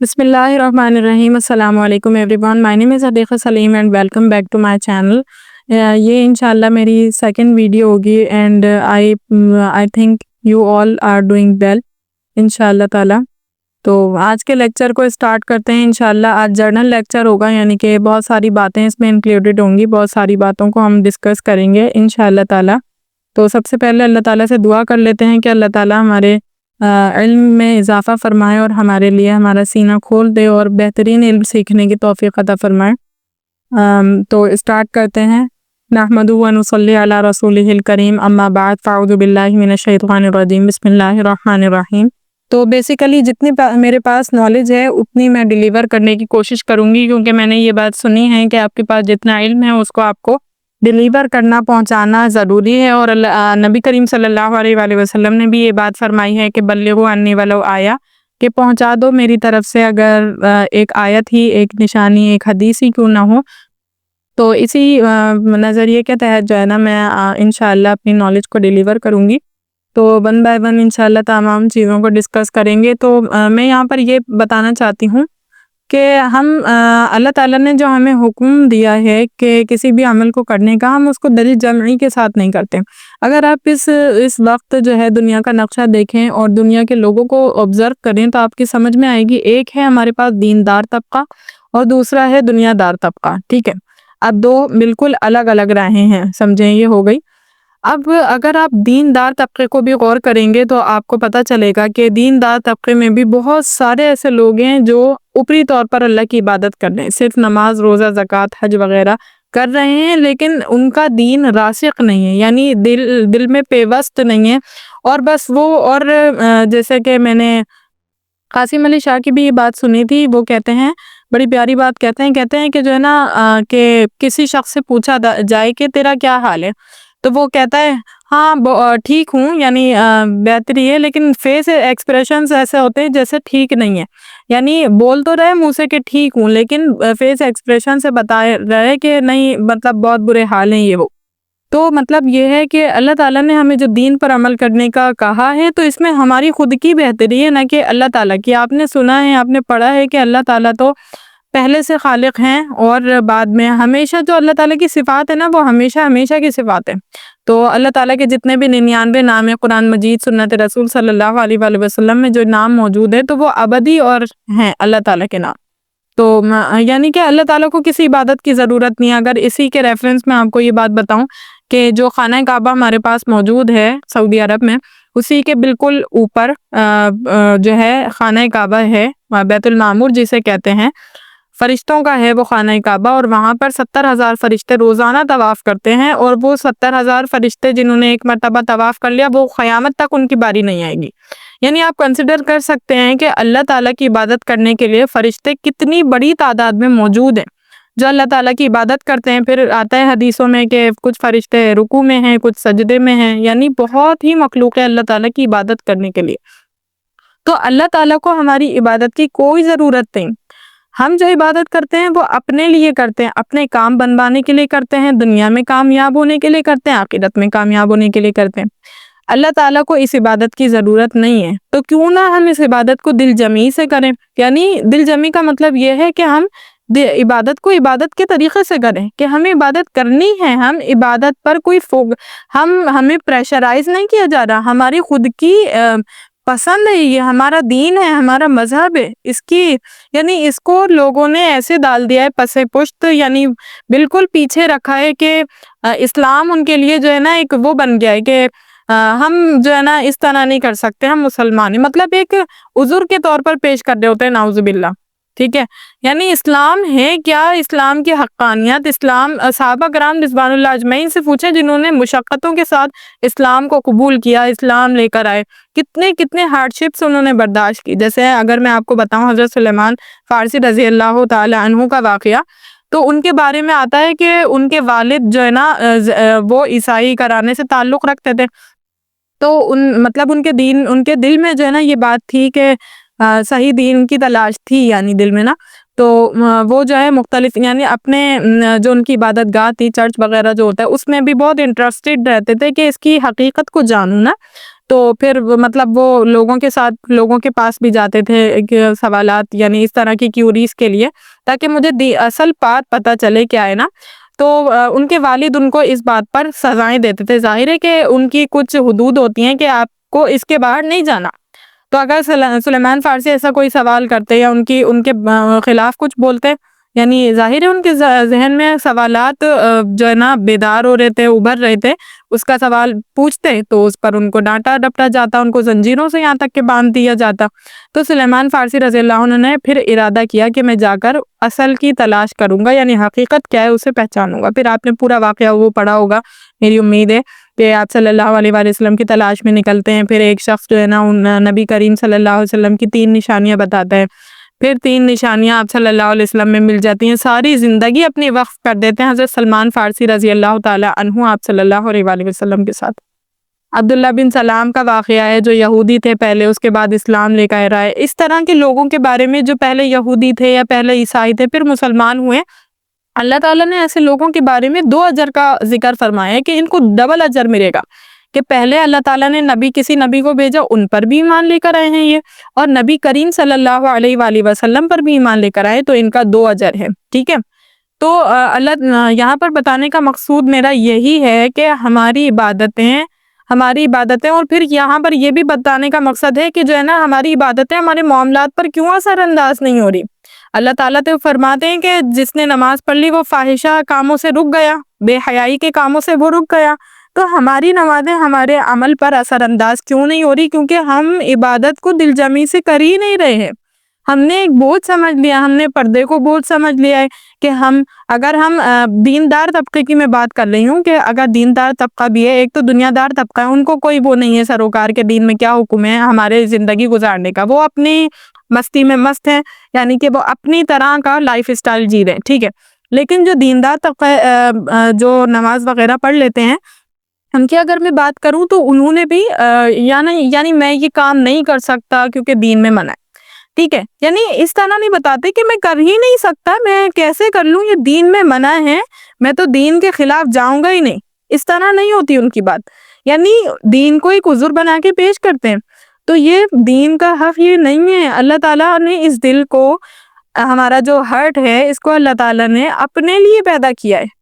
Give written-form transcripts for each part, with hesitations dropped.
بسم اللہ الرحمن الرحیم. السلام علیکم everyone. My name is Adiqa Saleem and welcome back to my channel. یہ انشاءاللہ میری سیکنڈ ویڈیو ہوگی and I think you all are doing well انشاءاللہ تعالی. تو آج کے لیکچر کو اسٹارٹ کرتے ہیں انشاءاللہ. آج جرنل لیکچر ہوگا، یعنی کہ بہت ساری باتیں اس میں انکلوڈیڈ ہوں گی، بہت ساری باتوں کو ہم ڈسکس کریں گے انشاءاللہ تعالی. تو سب سے پہلے اللہ تعالیٰ سے دعا کر لیتے ہیں کہ اللہ تعالیٰ ہمارے علم میں اضافہ فرمائے اور ہمارے لیے ہمارا سینہ کھول دے اور بہترین علم سیکھنے کی توفیق عطا فرمائے. تو اسٹارٹ کرتے ہیں. نحمدہ و نصلی علی رسولہ الکریم، اما بعد، فاعوذ باللہ من الشیطان الرجیم، بسم اللہ الرحمن الرحیم. تو بیسیکلی جتنی میرے پاس نالج ہے اتنی میں ڈیلیور کرنے کی کوشش کروں گی، کیونکہ میں نے یہ بات سنی ہے کہ آپ کے پاس جتنا علم ہے اس کو آپ کو ڈیلیور کرنا، پہنچانا ضروری ہے. اور نبی کریم صلی اللہ علیہ وآلہ وسلم نے بھی یہ بات فرمائی ہے کہ بلغوا انی ولو آیا، کہ پہنچا دو میری طرف سے اگر ایک آیت ہی، ایک نشانی، ایک حدیث ہی کیوں نہ ہو. تو اسی نظریے کے تحت جو ہے نا میں انشاءاللہ اپنی نالج کو ڈیلیور کروں گی. تو ون بائی ون انشاءاللہ تمام چیزوں کو ڈسکس کریں گے. تو میں یہاں پر یہ بتانا چاہتی ہوں کہ ہم اللہ تعالیٰ نے جو ہمیں حکم دیا ہے کہ کسی بھی عمل کو کرنے کا، ہم اس کو دل جمعی کے ساتھ نہیں کرتے. اگر آپ اس وقت جو ہے دنیا کا نقشہ دیکھیں اور دنیا کے لوگوں کو آبزرو کریں تو آپ کی سمجھ میں آئے گی. ایک ہے ہمارے پاس دیندار طبقہ اور دوسرا ہے دنیا دار طبقہ. ٹھیک ہے، اب دو بالکل الگ الگ راہیں ہیں، سمجھیں. یہ ہو گئی. اب اگر آپ دیندار طبقے کو بھی غور کریں گے تو آپ کو پتہ چلے گا کہ دیندار طبقے میں بھی بہت سارے ایسے لوگ ہیں جو اوپری طور پر اللہ کی عبادت کر رہے ہیں، صرف نماز، روزہ، زکوٰۃ، حج وغیرہ کر رہے ہیں، لیکن ان کا دین راسخ نہیں ہے، یعنی دل میں پیوست نہیں ہے. اور بس وہ، اور جیسے کہ میں نے قاسم علی شاہ کی بھی یہ بات سنی تھی، وہ کہتے ہیں، بڑی پیاری بات کہتے ہیں کہ جو ہے نا کہ کسی شخص سے پوچھا جائے کہ تیرا کیا حال ہے، تو وہ کہتا ہے ہاں ٹھیک ہوں، یعنی بہتری ہے، لیکن فیس ایکسپریشنز ایسے ہوتے ہیں جیسے ٹھیک نہیں ہے. یعنی بول تو رہے منہ سے کہ ٹھیک ہوں، لیکن فیس ایکسپریشن سے بتا رہے کہ نہیں، مطلب بہت برے حال ہیں یہ وہ. تو مطلب یہ ہے کہ اللہ تعالیٰ نے ہمیں جو دین پر عمل کرنے کا کہا ہے تو اس میں ہماری خود کی بہتری ہے، نہ کہ اللہ تعالیٰ کی. آپ نے سنا ہے، آپ نے پڑھا ہے کہ اللہ تعالیٰ تو پہلے سے خالق ہیں، اور بعد میں ہمیشہ جو اللہ تعالیٰ کی صفات ہے نا وہ ہمیشہ ہمیشہ کی صفات ہے. تو اللہ تعالیٰ کے جتنے بھی 99 نام ہیں قرآن مجید، سنت رسول صلی اللہ علیہ وآلہ وسلم میں جو نام موجود ہے تو وہ ابدی اور ہیں اللہ تعالیٰ کے نام. تو یعنی کہ اللہ تعالیٰ کو کسی عبادت کی ضرورت نہیں ہے. اگر اسی کے ریفرنس میں آپ کو یہ بات بتاؤں کہ جو خانہ کعبہ ہمارے پاس موجود ہے سعودی عرب میں، اسی کے بالکل اوپر جو ہے خانہ کعبہ ہے، بیت المعمور جسے کہتے ہیں، فرشتوں کا ہے وہ خانہ کعبہ. اور وہاں پر 70,000 فرشتے روزانہ طواف کرتے ہیں، اور وہ 70,000 فرشتے جنہوں نے ایک مرتبہ طواف کر لیا وہ قیامت تک ان کی باری نہیں آئے گی. یعنی آپ کنسیڈر کر سکتے ہیں کہ اللہ تعالیٰ کی عبادت کرنے کے لیے فرشتے کتنی بڑی تعداد میں موجود ہیں جو اللہ تعالیٰ کی عبادت کرتے ہیں. پھر آتا ہے حدیثوں میں کہ کچھ فرشتے رکوع میں ہیں، کچھ سجدے میں ہیں، یعنی بہت ہی مخلوق ہے اللہ تعالیٰ کی عبادت کرنے کے لیے. تو اللہ تعالیٰ کو ہماری عبادت کی کوئی ضرورت نہیں. ہم جو عبادت کرتے ہیں وہ اپنے لیے کرتے ہیں، اپنے کام بنوانے کے لیے کرتے ہیں، دنیا میں کامیاب ہونے کے لیے کرتے ہیں، آخرت میں کامیاب ہونے کے لیے کرتے ہیں. اللہ تعالیٰ کو اس عبادت کی ضرورت نہیں ہے. تو کیوں نہ ہم اس عبادت کو دل جمی سے کریں. یعنی دل جمی کا مطلب یہ ہے کہ ہم عبادت کو عبادت کے طریقے سے کریں، کہ ہمیں عبادت کرنی ہے. ہم عبادت پر کوئی ہمیں پریشرائز نہیں کیا جا رہا، ہماری خود کی پسند ہے، یہ ہمارا دین ہے، ہمارا مذہب ہے. یعنی اس کو لوگوں نے ایسے ڈال دیا ہے پسے پشت، یعنی بالکل پیچھے رکھا ہے کہ اسلام ان کے لیے جو ہے نا ایک وہ بن گیا ہے کہ ہم جو ہے نا اس طرح نہیں کر سکتے، ہم مسلمان ہیں، مطلب ایک عذر کے طور پر پیش کر رہے ہوتے ہیں، نعوذ باللہ. ٹھیک ہے، یعنی اسلام ہے کیا، اسلام کی حقانیت، اسلام صحابہ کرام رضوان اللہ اجمعین سے پوچھیں جنہوں نے مشقتوں کے ساتھ اسلام کو قبول کیا، اسلام لے کر آئے، کتنے کتنے ہارڈ شپس انہوں نے برداشت کی. جیسے اگر میں آپ کو بتاؤں حضرت سلیمان فارسی رضی اللہ تعالی عنہ کا واقعہ، تو ان کے بارے میں آتا ہے کہ ان کے والد جو ہے نا وہ عیسائی کرانے سے تعلق رکھتے تھے. تو مطلب ان کے دل میں جو ہے نا یہ بات تھی کہ صحیح دین کی تلاش تھی، یعنی دل میں نا. تو وہ جو ہے مختلف یعنی اپنے جو ان کی عبادت گاہ تھی، چرچ وغیرہ جو ہوتا ہے، اس میں بھی بہت انٹرسٹڈ رہتے تھے کہ اس کی حقیقت کو جانوں نا. تو پھر مطلب وہ لوگوں کے پاس بھی جاتے تھے سوالات یعنی اس طرح کی کیوریز کے لیے، تاکہ مجھے اصل بات پتہ چلے کیا ہے نا. تو ان کے والد ان کو اس بات پر سزائیں دیتے تھے. ظاہر ہے کہ ان کی کچھ حدود ہوتی ہیں کہ آپ کو اس کے باہر نہیں جانا. تو اگر سلیمان فارسی ایسا کوئی سوال کرتے یا ان کے خلاف کچھ بولتے، یعنی ظاہر ہے ان کے ذہن میں سوالات جو ہے نا بیدار ہو رہے تھے، ابھر رہے تھے، اس کا سوال پوچھتے تو اس پر ان کو ڈانٹا ڈپٹا جاتا، ان کو زنجیروں سے یہاں تک کہ باندھ دیا جاتا. تو سلیمان فارسی رضی اللہ عنہ نے پھر ارادہ کیا کہ میں جا کر اصل کی تلاش کروں گا، یعنی حقیقت کیا ہے اسے پہچانوں گا. پھر آپ نے پورا واقعہ وہ پڑھا ہوگا، میری امید ہے کہ آپ صلی اللہ علیہ وآلہ وسلم کی تلاش میں نکلتے ہیں. پھر ایک شخص جو ہے نا نبی کریم صلی اللہ علیہ وسلم کی 3 نشانیاں بتاتا ہے. پھر 3 نشانیاں آپ صلی اللہ علیہ وسلم میں مل جاتی ہیں، ساری زندگی اپنی وقف کر دیتے ہیں حضرت سلمان فارسی رضی اللہ تعالی عنہ آپ صلی اللہ علیہ وآلہ وسلم کے ساتھ. عبداللہ بن سلام کا واقعہ ہے، جو یہودی تھے پہلے، اس کے بعد اسلام لے کر آئے. اس طرح کے لوگوں کے بارے میں جو پہلے یہودی تھے یا پہلے عیسائی تھے پھر مسلمان ہوئے، اللہ تعالیٰ نے ایسے لوگوں کے بارے میں 2 اجر کا ذکر فرمایا ہے کہ ان کو ڈبل اجر ملے گا. کہ پہلے اللہ تعالیٰ نے کسی نبی کو بھیجا، ان پر بھی ایمان لے کر آئے ہیں یہ، اور نبی کریم صلی اللہ علیہ وآلہ وسلم پر بھی ایمان لے کر آئے، تو ان کا 2 اجر ہے. ٹھیک ہے. تو اللہ یہاں پر بتانے کا مقصود میرا یہی ہے کہ ہماری عبادتیں اور پھر یہاں پر یہ بھی بتانے کا مقصد ہے کہ جو ہے نا ہماری عبادتیں ہمارے معاملات پر کیوں اثر انداز نہیں ہو رہی. اللہ تعالیٰ تو فرماتے ہیں کہ جس نے نماز پڑھ لی وہ فاحشہ کاموں سے رک گیا، بے حیائی کے کاموں سے وہ رک گیا. تو ہماری نمازیں ہمارے عمل پر اثر انداز کیوں نہیں ہو رہی؟ کیونکہ ہم عبادت کو دل جمی سے کر ہی نہیں رہے ہیں. ہم نے ایک بوجھ سمجھ لیا، ہم نے پردے کو بوجھ سمجھ لیا ہے کہ اگر ہم دیندار طبقے کی میں بات کر رہی ہوں، کہ اگر دیندار طبقہ بھی ہے، ایک تو دنیا دار طبقہ ہے، ان کو کوئی وہ نہیں ہے سروکار کے دین میں کیا حکم ہے ہمارے زندگی گزارنے کا، وہ اپنی مستی میں مست ہیں، یعنی کہ وہ اپنی طرح کا لائف اسٹائل جی رہے ہیں. ٹھیک ہے. لیکن جو دیندار طبقہ جو نماز وغیرہ پڑھ لیتے ہیں، ان کی اگر میں بات کروں تو انہوں نے بھی یعنی میں یہ کام نہیں کر سکتا کیونکہ دین میں منع ہے. ٹھیک ہے. یعنی اس طرح نہیں بتاتے کہ میں کر ہی نہیں سکتا، میں کیسے کر لوں، یہ دین میں منع ہے، میں تو دین کے خلاف جاؤں گا ہی نہیں. اس طرح نہیں ہوتی ان کی بات، یعنی دین کو ایک عذر بنا کے پیش کرتے ہیں. تو یہ دین کا حق یہ نہیں ہے. اللہ تعالیٰ نے اس دل کو، ہمارا جو ہارٹ ہے، اس کو اللہ تعالیٰ نے اپنے لیے پیدا کیا ہے.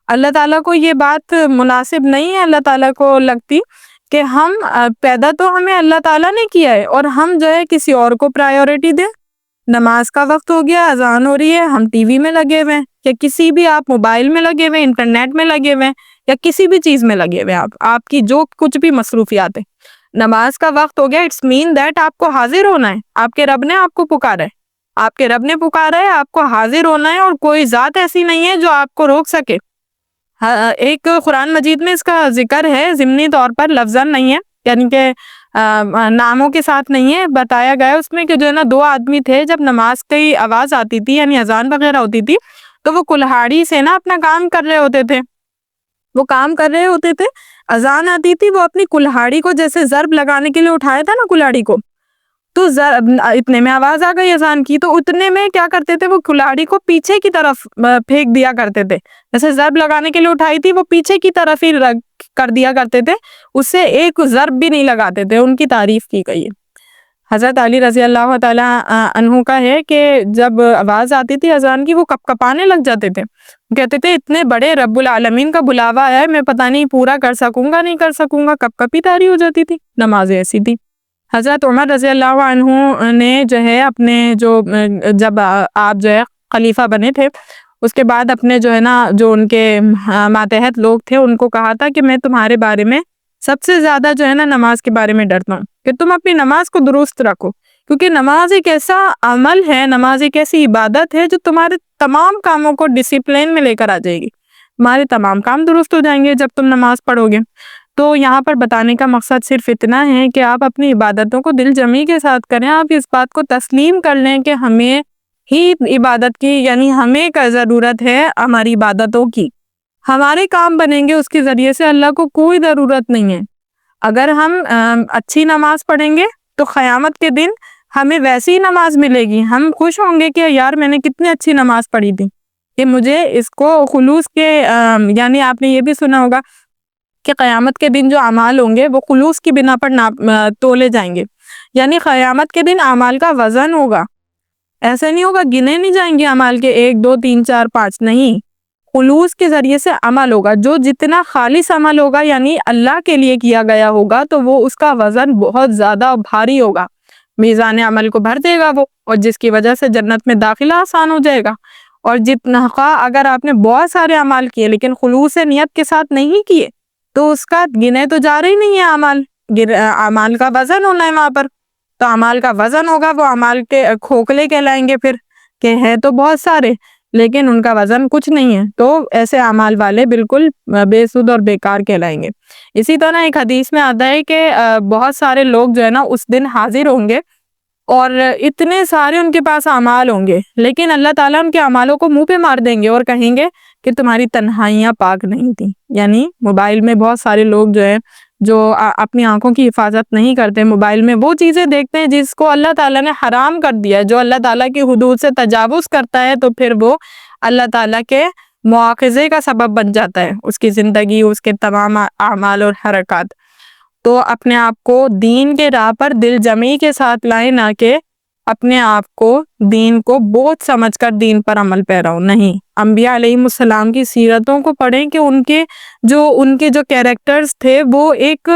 اللہ تعالیٰ کو یہ بات مناسب نہیں ہے، اللہ تعالیٰ کو لگتی کہ ہم پیدا تو ہمیں اللہ تعالیٰ نے کیا ہے اور ہم جو ہے کسی اور کو پرائیورٹی دیں. نماز کا وقت ہو گیا، اذان ہو رہی ہے، ہم ٹی وی میں لگے ہوئے ہیں، یا کسی بھی آپ موبائل میں لگے ہوئے، انٹرنیٹ میں لگے ہوئے، یا کسی بھی چیز میں لگے ہوئے، آپ کی جو کچھ بھی مصروفیات ہیں. نماز کا وقت ہو گیا، اٹس مین دیٹ آپ کو حاضر ہونا ہے. آپ کے رب نے آپ کو پکارا ہے، آپ کو حاضر ہونا ہے، اور کوئی ذات ایسی نہیں ہے جو آپ کو روک سکے. ایک قرآن مجید میں اس کا ذکر ہے، ضمنی طور پر لفظاً نہیں ہے، یعنی کہ ناموں کے ساتھ نہیں ہے، بتایا گیا اس میں کہ جو ہے نا 2 آدمی تھے، جب نماز کی آواز آتی تھی یعنی اذان وغیرہ ہوتی تھی تو وہ کلہاڑی سے نا اپنا کام کر رہے ہوتے تھے. اذان آتی تھی، وہ اپنی کلہاڑی کو جیسے ضرب لگانے کے لیے اٹھایا تھا نا کلہاڑی کو، تو اتنے میں آواز آ گئی اذان کی، تو اتنے میں کیا کرتے تھے، وہ کلہاڑی کو پیچھے کی طرف پھینک دیا کرتے تھے. جیسے ضرب لگانے کے لیے اٹھائی تھی، وہ پیچھے کی طرف ہی کر دیا کرتے تھے، اس سے ایک ضرب بھی نہیں لگاتے تھے. ان کی تعریف کی گئی ہے. حضرت علی رضی اللہ تعالی عنہ کا ہے کہ جب آواز آتی تھی اذان کی، وہ کپکپانے لگ جاتے تھے، کہتے تھے اتنے بڑے رب العالمین کا بلاوا آیا ہے، میں پتہ نہیں پورا کر سکوں گا نہیں کر سکوں گا، کپکپی طاری ہو جاتی تھی. نماز ایسی تھی. حضرت عمر رضی اللہ عنہ نے جو ہے اپنے جب آپ جو ہے خلیفہ بنے تھے، اس کے بعد اپنے جو ہے نا جو ان کے ماتحت لوگ تھے ان کو کہا تھا کہ میں تمہارے بارے میں سب سے زیادہ جو ہے نا نماز کے بارے میں ڈرتا ہوں کہ تم اپنی نماز کو درست رکھو، کیونکہ نماز ایک ایسا عمل ہے، نماز ایک ایسی عبادت ہے جو تمہارے تمام کاموں کو ڈسپلین میں لے کر آ جائے گی. تمہارے تمام کام درست ہو جائیں گے جب تم نماز پڑھو گے. تو یہاں پر بتانے کا مقصد صرف اتنا ہے کہ آپ اپنی عبادتوں کو دل جمی کے ساتھ کریں. آپ اس بات کو تسلیم کر لیں کہ ہمیں ہی عبادت کی، یعنی ہمیں کا ضرورت ہے ہماری عبادتوں کی. ہمارے کام بنیں گے اس کے ذریعے سے، اللہ کو کوئی ضرورت نہیں ہے. اگر ہم اچھی نماز پڑھیں گے تو قیامت کے دن ہمیں ویسی ہی نماز ملے گی، ہم خوش ہوں گے کہ یار میں نے کتنی اچھی نماز پڑھی تھی، کہ مجھے اس کو خلوص کے یعنی آپ نے یہ بھی سنا ہوگا کہ قیامت کے دن جو اعمال ہوں گے وہ خلوص کی بنا پر تولے جائیں گے، یعنی قیامت کے دن اعمال کا وزن ہوگا، ایسے نہیں ہوگا گنے نہیں جائیں گے اعمال کے 1 2 3 4 5، نہیں، خلوص کے ذریعے سے عمل ہوگا، جو جتنا خالص عمل ہوگا یعنی اللہ کے لیے کیا گیا ہوگا تو وہ اس کا وزن بہت زیادہ بھاری ہوگا، میزان عمل کو بھر دے گا وہ، اور جس کی وجہ سے جنت میں داخلہ آسان ہو جائے گا۔ اور جتنا اگر آپ نے بہت سارے اعمال کیے لیکن خلوص نیت کے ساتھ نہیں کیے تو اس کا گنے تو جا رہی نہیں ہے اعمال، اعمال کا وزن ہونا ہے وہاں پر، تو اعمال کا وزن ہوگا، وہ اعمال کے کھوکھلے کہلائیں گے پھر، کہ ہے تو بہت سارے لیکن ان کا وزن کچھ نہیں ہے، تو ایسے اعمال والے بالکل بے سود اور بیکار کہلائیں گے۔ اسی طرح ایک حدیث میں آتا ہے کہ بہت سارے لوگ جو ہے نا اس دن حاضر ہوں گے اور اتنے سارے ان کے پاس اعمال ہوں گے، لیکن اللہ تعالیٰ ان کے اعمالوں کو منہ پہ مار دیں گے اور کہیں گے کہ تمہاری تنہائیاں پاک نہیں تھیں، یعنی موبائل میں بہت سارے لوگ جو ہے جو اپنی آنکھوں کی حفاظت نہیں کرتے، موبائل میں وہ چیزیں دیکھتے ہیں جس کو اللہ تعالیٰ نے حرام کر دیا ہے، جو اللہ تعالیٰ کی حدود سے تجاوز کرتا ہے تو پھر وہ اللہ تعالیٰ کے مواخذے کا سبب بن جاتا ہے، اس کی زندگی، اس کے تمام اعمال اور حرکات۔ تو اپنے آپ کو دین کے راہ پر دل جمعی کے ساتھ لائیں، نہ کہ اپنے آپ کو دین کو بوجھ سمجھ کر دین پر عمل پیرا ہو، نہیں۔ انبیاء علیہ السلام کی سیرتوں کو پڑھیں کہ ان کے جو کیریکٹرز تھے وہ ایک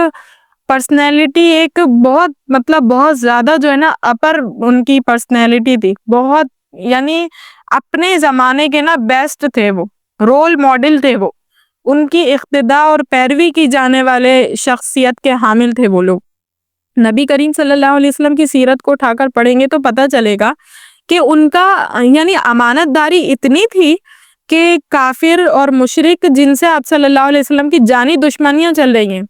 پرسنالٹی، ایک بہت زیادہ جو ہے نا اپر ان کی پرسنالٹی تھی، بہت یعنی اپنے زمانے کے نا بیسٹ تھے، وہ رول ماڈل تھے، وہ ان کی اقتداء اور پیروی کی جانے والے شخصیت کے حامل تھے وہ لوگ۔ نبی کریم صلی اللہ علیہ وسلم کی سیرت کو اٹھا کر پڑھیں گے تو پتہ چلے گا کہ ان کا یعنی امانت داری اتنی تھی کہ کافر اور مشرک جن سے آپ صلی اللہ علیہ وسلم کی جانی دشمنیاں چل رہی ہیں،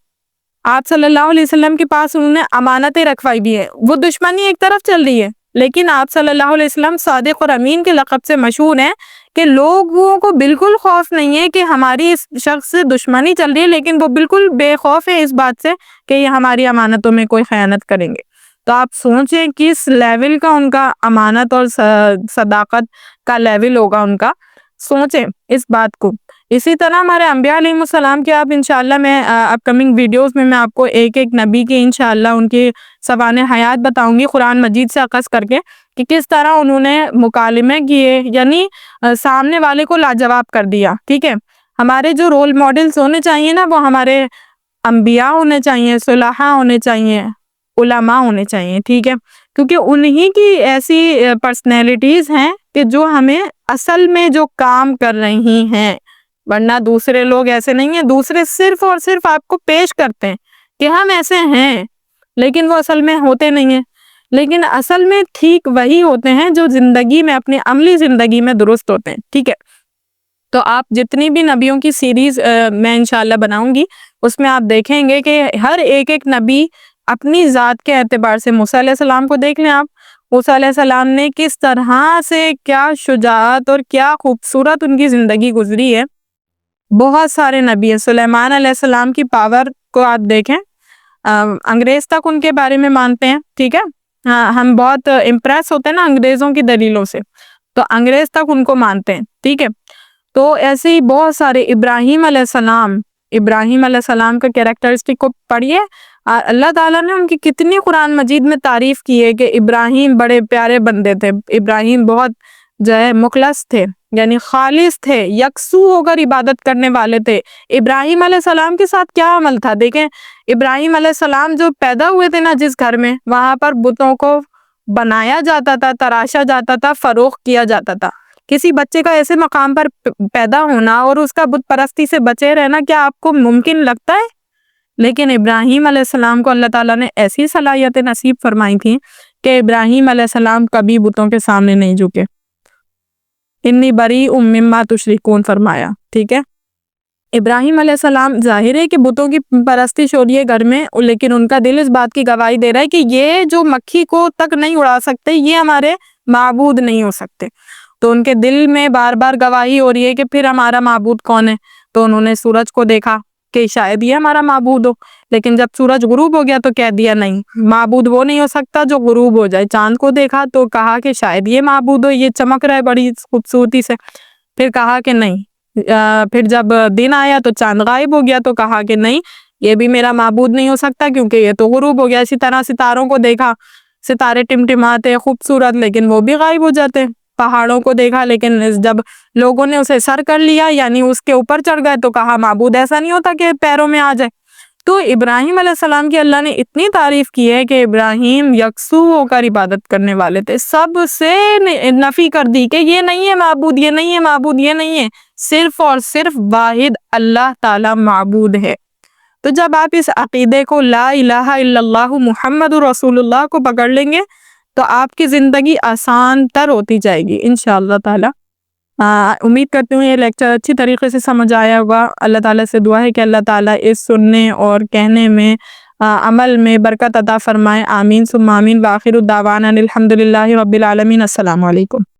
آپ صلی اللہ علیہ وسلم کے پاس انہوں نے امانتیں رکھوائی بھی ہیں، وہ دشمنی ایک طرف چل رہی ہے لیکن آپ صلی اللہ علیہ وسلم صادق اور امین کے لقب سے مشہور ہیں کہ لوگوں کو بالکل خوف نہیں ہے کہ ہماری اس شخص سے دشمنی چل رہی ہے، لیکن وہ بالکل بے خوف ہے اس بات سے کہ یہ ہماری امانتوں میں کوئی خیانت کریں گے۔ تو آپ سوچیں کس لیول کا ان کا امانت اور صداقت کا لیول ہوگا ان کا، سوچیں اس بات کو۔ اسی طرح ہمارے انبیاء علیہ السلام کے آپ انشاءاللہ میں اپ کمنگ ویڈیوز میں آپ کو ایک ایک نبی کے انشاءاللہ ان کی سوانح حیات بتاؤں گی قرآن مجید سے اخذ کر کے، کہ کس طرح انہوں نے مکالمے کیے، یعنی سامنے والے کو لاجواب کر دیا، ٹھیک ہے۔ ہمارے جو رول ماڈلز ہونے چاہیے نا وہ ہمارے انبیاء ہونے چاہیے، صلحاء ہونے چاہیے، علماء ہونے چاہیے، ٹھیک ہے، کیونکہ انہی کی ایسی پرسنالٹیز ہیں کہ جو ہمیں اصل میں جو کام کر رہی ہیں، ورنہ دوسرے لوگ ایسے نہیں ہیں، دوسرے صرف اور صرف آپ کو پیش کرتے ہیں کہ ہم ایسے ہیں لیکن وہ اصل میں ہوتے نہیں ہیں، لیکن اصل میں ٹھیک وہی ہوتے ہیں جو زندگی میں اپنی عملی زندگی میں درست ہوتے ہیں، ٹھیک ہے۔ تو آپ جتنی بھی نبیوں کی سیریز میں انشاءاللہ بناؤں گی اس میں آپ دیکھیں گے کہ ہر ایک نبی اپنی ذات کے اعتبار سے، موسیٰ علیہ السلام کو دیکھ لیں آپ، موسیٰ علیہ السلام نے کس طرح سے کیا شجاعت اور کیا خوبصورت ان کی زندگی گزری ہے۔ بہت سارے نبی ہیں، سلیمان علیہ السلام کی پاور کو آپ دیکھیں، انگریز تک ان کے بارے میں مانتے ہیں، ٹھیک ہے، ہم بہت امپریس ہوتے ہیں نا انگریزوں کی دلیلوں سے، تو انگریز تک ان کو مانتے ہیں، ٹھیک ہے۔ تو ایسے ہی بہت سارے، ابراہیم علیہ السلام کا کیریکٹرسٹک کو پڑھیے، اللہ تعالیٰ نے ان کی کتنی قرآن مجید میں تعریف کی ہے کہ ابراہیم بڑے پیارے بندے تھے، ابراہیم بہت جو ہے مخلص تھے، یعنی خالص تھے، یکسو ہو کر عبادت کرنے والے تھے۔ ابراہیم علیہ السلام کے ساتھ کیا عمل تھا، دیکھیں ابراہیم علیہ السلام جو پیدا ہوئے تھے نا جس گھر میں، وہاں پر بتوں کو بنایا جاتا تھا، تراشا جاتا تھا، فروخت کیا جاتا تھا۔ کسی بچے کا ایسے مقام پر پیدا ہونا اور اس کا بت پرستی سے بچے رہنا کیا آپ کو ممکن لگتا ہے؟ لیکن ابراہیم علیہ السلام کو اللہ تعالیٰ نے ایسی صلاحیتیں نصیب فرمائی تھیں کہ ابراہیم علیہ السلام کبھی بتوں کے سامنے نہیں جھکے۔ انی بریء مما تشرکون فرمایا، ٹھیک ہے۔ ابراہیم علیہ السلام ظاہر ہے کہ بتوں کی پرستی ہو رہی ہے گھر میں، لیکن ان کا دل اس بات کی گواہی دے رہا ہے کہ یہ جو مکھی کو تک نہیں اڑا سکتے یہ ہمارے معبود نہیں ہو سکتے۔ تو ان کے دل میں بار بار گواہی ہو رہی ہے کہ پھر ہمارا معبود کون ہے؟ تو انہوں نے سورج کو دیکھا، کہ شاید یہ ہمارا معبود ہو، لیکن جب سورج غروب ہو گیا تو کہہ دیا نہیں، معبود وہ نہیں ہو سکتا جو غروب ہو جائے۔ چاند کو دیکھا تو کہا کہ شاید یہ معبود ہو، یہ چمک رہا ہے بڑی خوبصورتی سے، پھر کہا کہ نہیں۔ پھر جب دن آیا تو چاند غائب ہو گیا تو کہا کہ نہیں، یہ بھی میرا معبود نہیں ہو سکتا کیونکہ یہ تو غروب ہو گیا۔ اسی طرح ستاروں کو دیکھا، ستارے ٹمٹماتے خوبصورت لیکن وہ بھی غائب ہو جاتے۔ پہاڑوں کو دیکھا لیکن جب لوگوں نے اسے سر کر لیا یعنی اس کے اوپر چڑھ گئے تو کہا معبود ایسا نہیں ہوتا کہ پیروں میں آ جائے۔ تو ابراہیم علیہ السلام کی اللہ نے اتنی تعریف کی ہے کہ ابراہیم یکسو ہو کر عبادت کرنے والے تھے، سب سے نفی کر دی کہ یہ نہیں ہے معبود، یہ نہیں ہے معبود، یہ نہیں ہے، صرف اور صرف واحد اللہ تعالی معبود ہے۔ تو جب آپ اس عقیدے کو لا الہ الا اللہ محمد رسول اللہ کو پکڑ لیں گے تو آپ کی زندگی آسان تر ہوتی جائے گی انشاءاللہ تعالی۔ امید کرتی ہوں یہ لیکچر اچھی طریقے سے سمجھ آیا ہوگا۔ اللہ تعالیٰ سے دعا ہے کہ اللہ تعالیٰ اس سننے اور کہنے میں عمل میں برکت عطا فرمائے، آمین ثم آمین۔ وآخر الدعوانا الحمدللہ رب العالمین۔ السلام علیکم۔